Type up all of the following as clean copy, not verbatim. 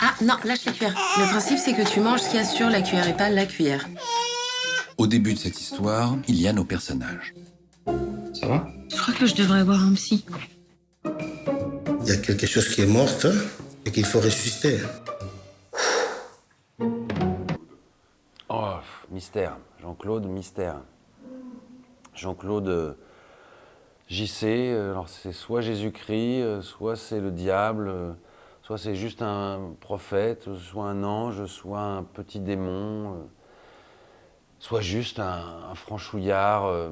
Ah non, lâche la cuillère. Le principe, c'est que tu manges ce qu'il y a sur la cuillère et pas la cuillère. Au début de cette histoire, il y a nos personnages. Ça va? Je crois que je devrais avoir un psy. Il y a quelque chose qui est mort et qu'il faut ressusciter. Oh, mystère. Jean-Claude, mystère. Jean-Claude JC, alors c'est soit Jésus-Christ, soit c'est le diable, soit c'est juste un prophète, soit un ange, soit un petit démon, soit juste un franchouillard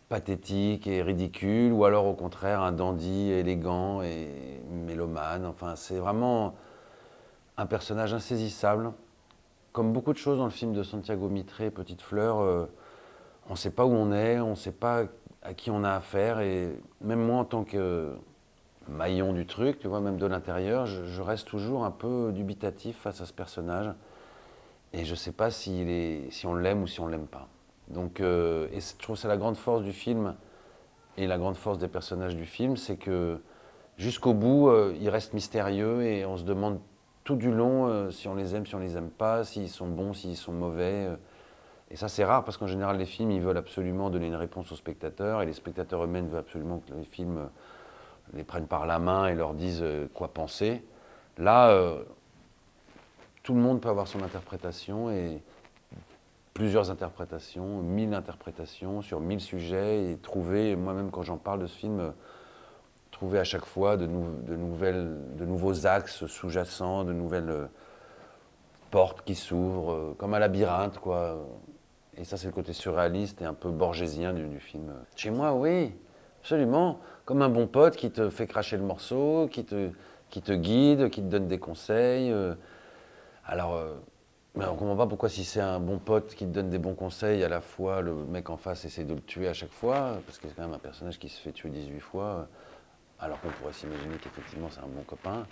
pathétique et ridicule, ou alors au contraire un dandy élégant et mélomane. Enfin, c'est vraiment un personnage insaisissable. Comme beaucoup de choses dans le film de Santiago Mitre, Petite Fleur, on ne sait pas où on est, on ne sait pas à qui on a affaire. Et même moi, en tant que maillon du truc, tu vois, même de l'intérieur, je reste toujours un peu dubitatif face à ce personnage. Et je ne sais pas si on l'aime ou si on ne l'aime pas. Donc, je trouve que c'est la grande force du film et la grande force des personnages du film, c'est que jusqu'au bout, ils restent mystérieux et on se demande tout du long si on les aime, si on les aime pas, s'ils sont bons, s'ils sont mauvais. Et ça, c'est rare parce qu'en général, les films, ils veulent absolument donner une réponse aux spectateurs et les spectateurs eux-mêmes veulent absolument que les films les prennent par la main et leur disent quoi penser. Là, tout le monde peut avoir son interprétation et plusieurs interprétations, 1000 interprétations sur 1000 sujets et trouver, moi-même quand j'en parle de ce film, trouver à chaque fois de nouveaux axes sous-jacents, de nouvelles portes qui s'ouvrent, comme un labyrinthe, quoi. Et ça, c'est le côté surréaliste et un peu borgésien du film. Chez moi, oui, absolument. Comme un bon pote qui te fait cracher le morceau, qui te guide, qui te donne des conseils. Alors, mais on ne comprend pas pourquoi si c'est un bon pote qui te donne des bons conseils, à la fois le mec en face essaie de le tuer à chaque fois, parce que c'est quand même un personnage qui se fait tuer 18 fois, alors qu'on pourrait s'imaginer qu'effectivement c'est un bon copain.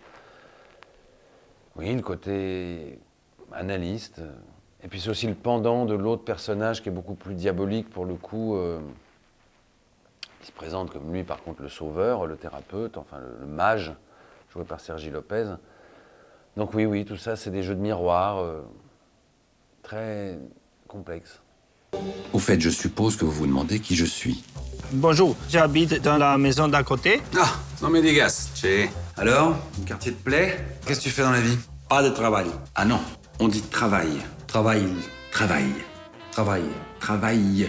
Oui, le côté analyste. Et puis c'est aussi le pendant de l'autre personnage qui est beaucoup plus diabolique pour le coup, qui se présente comme lui par contre le sauveur, le thérapeute, enfin le mage, joué par Sergi Lopez. Donc oui, tout ça c'est des jeux de miroir très complexes. Au fait, je suppose que vous vous demandez qui je suis. Bonjour, j'habite dans la maison d'à côté. Ah, non mais Degas, Che. Alors, le quartier te plaît? Qu'est-ce que tu fais dans la vie? Pas de travail. Ah non, on dit travail. Travail. Travail. Travail. Travail.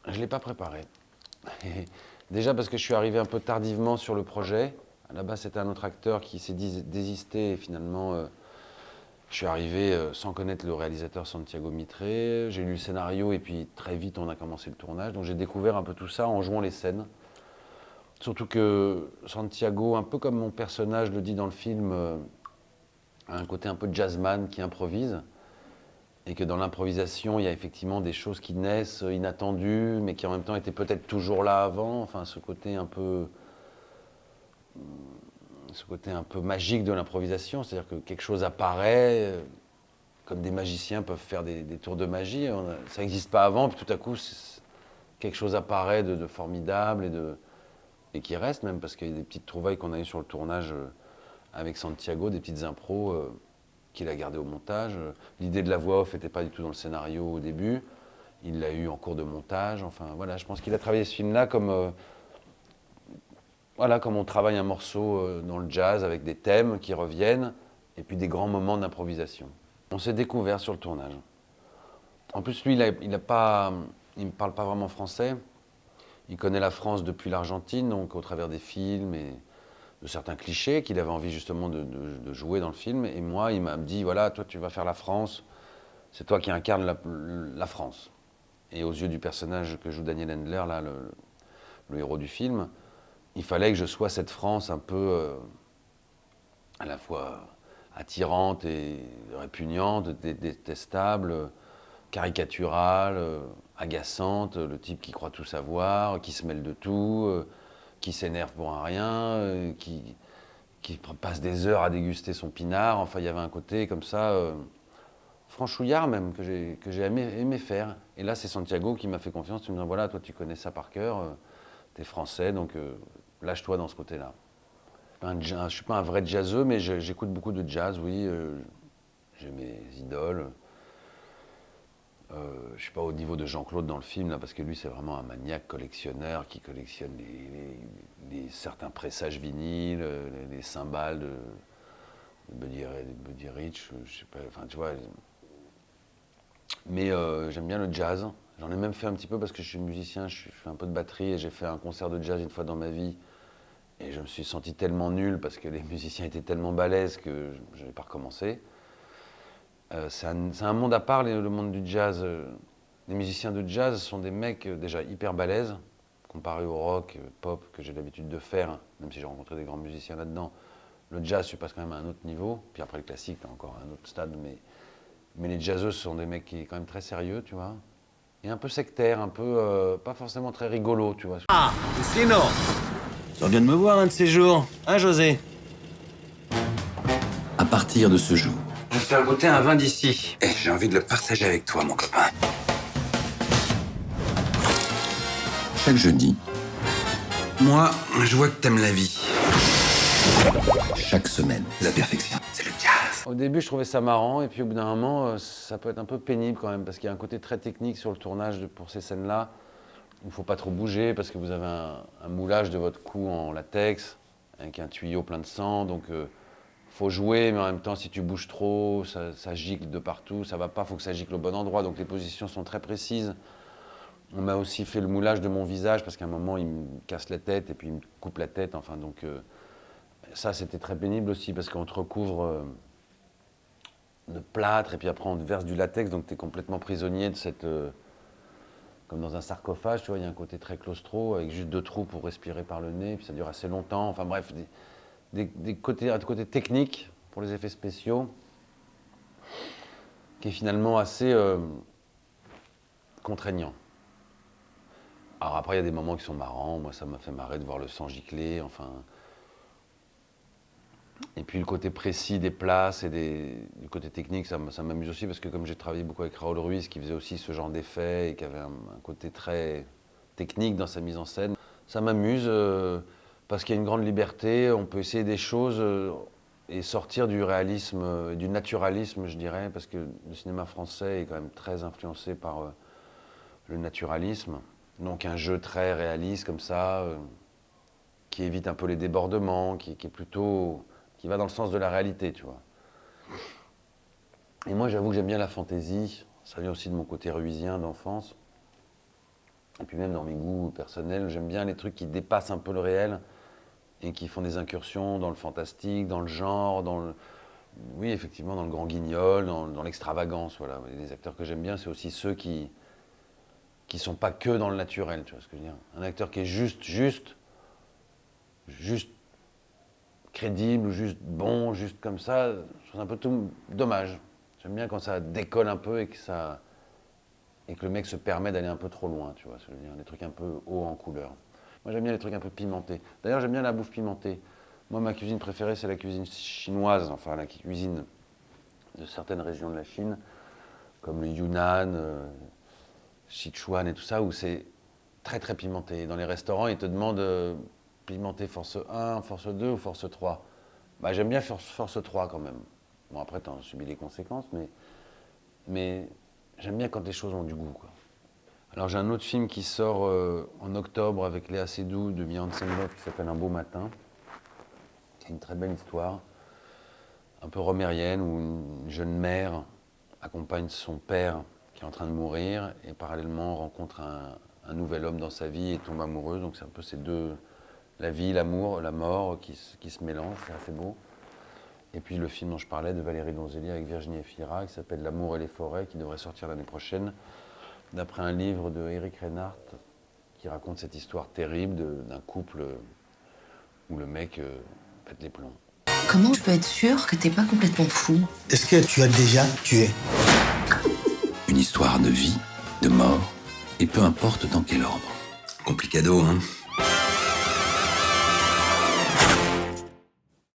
Je ne l'ai pas préparé. Déjà parce que je suis arrivé un peu tardivement sur le projet. À la base, c'était un autre acteur qui s'est désisté et finalement, je suis arrivé sans connaître le réalisateur Santiago Mitre. J'ai lu le scénario et puis très vite, on a commencé le tournage. Donc j'ai découvert un peu tout ça en jouant les scènes. Surtout que Santiago, un peu comme mon personnage le dit dans le film, a un côté un peu jazzman qui improvise. Et que dans l'improvisation, il y a effectivement des choses qui naissent inattendues, mais qui en même temps étaient peut-être toujours là avant. Enfin, ce côté un peu magique de l'improvisation, c'est-à-dire que quelque chose apparaît, comme des magiciens peuvent faire des tours de magie, ça n'existe pas avant, puis tout à coup, quelque chose apparaît de formidable et qui reste même, parce qu'il y a des petites trouvailles qu'on a eues sur le tournage avec Santiago, des petites impros qu'il a gardées au montage. L'idée de la voix off n'était pas du tout dans le scénario au début, il l'a eu en cours de montage, enfin voilà, je pense qu'il a travaillé ce film-là comme... Voilà, comme on travaille un morceau dans le jazz avec des thèmes qui reviennent et puis des grands moments d'improvisation. On s'est découvert sur le tournage. En plus, lui, il ne parle pas vraiment français. Il connaît la France depuis l'Argentine, donc au travers des films et de certains clichés qu'il avait envie justement de jouer dans le film. Et moi, il m'a dit, voilà, toi, tu vas faire la France. C'est toi qui incarnes la France. Et aux yeux du personnage que joue Daniel Handler, là, le héros du film, il fallait que je sois cette France un peu à la fois attirante et répugnante, détestable, caricaturale, agaçante, le type qui croit tout savoir, qui se mêle de tout, qui s'énerve pour un rien, qui passe des heures à déguster son pinard. Enfin, il y avait un côté comme ça, franchouillard même, que j'ai aimé faire. Et là, c'est Santiago qui m'a fait confiance, en me disant, voilà, toi tu connais ça par cœur, t'es français, donc lâche-toi dans ce côté-là. Je suis pas un vrai jazzeux, mais j'écoute beaucoup de jazz, oui. J'ai mes idoles. Je suis pas au niveau de Jean-Claude dans le film, là, parce que lui, c'est vraiment un maniaque collectionneur qui collectionne certains pressages vinyles, les cymbales de Buddy Rich, je sais pas, enfin, tu vois. Mais j'aime bien le jazz. J'en ai même fait un petit peu parce que je suis musicien, je fais un peu de batterie et j'ai fait un concert de jazz une fois dans ma vie. Et je me suis senti tellement nul parce que les musiciens étaient tellement balèzes que je n'ai pas recommencé. C'est un monde à part, le monde du jazz. Les musiciens de jazz sont des mecs déjà hyper balèzes, comparé au rock, pop que j'ai l'habitude de faire, hein, même si j'ai rencontré des grands musiciens là-dedans. Le jazz, tu passes quand même à un autre niveau. Puis après le classique, t'as encore un autre stade. Mais les jazzeux, ce sont des mecs qui sont quand même très sérieux, tu vois. Et un peu sectaires, un peu pas forcément très rigolos, tu vois. Ah, Lucino, tu reviens de me voir un de ces jours, hein, José? À partir de ce jour, Je vais te faire goûter un vin d'ici. Et j'ai envie de le partager avec toi, mon copain. chaque jeudi, Moi, je vois que t'aimes la vie. chaque semaine, La perfection, c'est le jazz. Au début, je trouvais ça marrant, et puis au bout d'un moment, ça peut être un peu pénible quand même, parce qu'il y a un côté très technique sur le tournage pour ces scènes-là. Il ne faut pas trop bouger, parce que vous avez un moulage de votre cou en latex, avec un tuyau plein de sang, donc faut jouer, mais en même temps, si tu bouges trop, ça gicle de partout, ça va pas, faut que ça gicle au bon endroit, donc les positions sont très précises. On m'a aussi fait le moulage de mon visage, parce qu'à un moment, il me casse la tête, et puis il me coupe la tête, enfin, donc ça, c'était très pénible aussi, parce qu'on te recouvre de plâtre, et puis après, on te verse du latex, donc tu es complètement prisonnier de cette... comme dans un sarcophage, tu vois, il y a un côté très claustro, avec juste 2 trous pour respirer par le nez, puis ça dure assez longtemps, enfin bref, un côté technique pour les effets spéciaux, qui est finalement assez contraignant. Alors après, il y a des moments qui sont marrants, moi ça m'a fait marrer de voir le sang gicler, enfin... Et puis le côté précis des places et du côté technique, ça m'amuse aussi, parce que comme j'ai travaillé beaucoup avec Raoul Ruiz, qui faisait aussi ce genre d'effets et qui avait un côté très technique dans sa mise en scène, ça m'amuse parce qu'il y a une grande liberté, on peut essayer des choses et sortir du réalisme, du naturalisme, je dirais, parce que le cinéma français est quand même très influencé par le naturalisme. Donc un jeu très réaliste comme ça, qui évite un peu les débordements, qui est plutôt... qui va dans le sens de la réalité, tu vois. Et moi, j'avoue que j'aime bien la fantaisie. Ça vient aussi de mon côté ruisien d'enfance. Et puis même dans mes goûts personnels, j'aime bien les trucs qui dépassent un peu le réel et qui font des incursions dans le fantastique, dans le genre, oui, effectivement, dans le grand guignol, dans l'extravagance, voilà. Et les acteurs que j'aime bien, c'est aussi ceux qui sont pas que dans le naturel, tu vois ce que je veux dire. Un acteur qui est juste crédible, ou juste bon, juste comme ça, je trouve un peu tout dommage. J'aime bien quand ça décolle un peu et que le mec se permet d'aller un peu trop loin, tu vois ce que je veux dire, des trucs un peu hauts en couleur. Moi j'aime bien les trucs un peu pimentés. D'ailleurs j'aime bien la bouffe pimentée. Moi ma cuisine préférée c'est la cuisine chinoise, enfin la cuisine de certaines régions de la Chine, comme le Yunnan, Sichuan et tout ça, où c'est très très pimenté. Dans les restaurants ils te demandent pimenté force 1, force 2 ou force 3. Bah, j'aime bien force 3 quand même. Bon, après, t'en subis les conséquences, mais j'aime bien quand les choses ont du goût, quoi. Alors, j'ai un autre film qui sort en octobre avec Léa Seydoux de Mian Senlov qui s'appelle Un beau matin, qui est une très belle histoire, un peu romérienne, où une jeune mère accompagne son père qui est en train de mourir et parallèlement rencontre un nouvel homme dans sa vie et tombe amoureuse. Donc, c'est un peu ces deux... La vie, l'amour, la mort qui se mélangent, c'est assez beau. Et puis le film dont je parlais de Valérie Donzelli avec Virginie Efira, qui s'appelle L'amour et les forêts, qui devrait sortir l'année prochaine, d'après un livre de Éric Reinhardt, qui raconte cette histoire terrible d'un couple où le mec pète les plombs. Comment je peux être sûre que t'es pas complètement fou? Est-ce que tu as déjà tué? une histoire de vie, de mort, et peu importe dans quel ordre. Complicado, hein.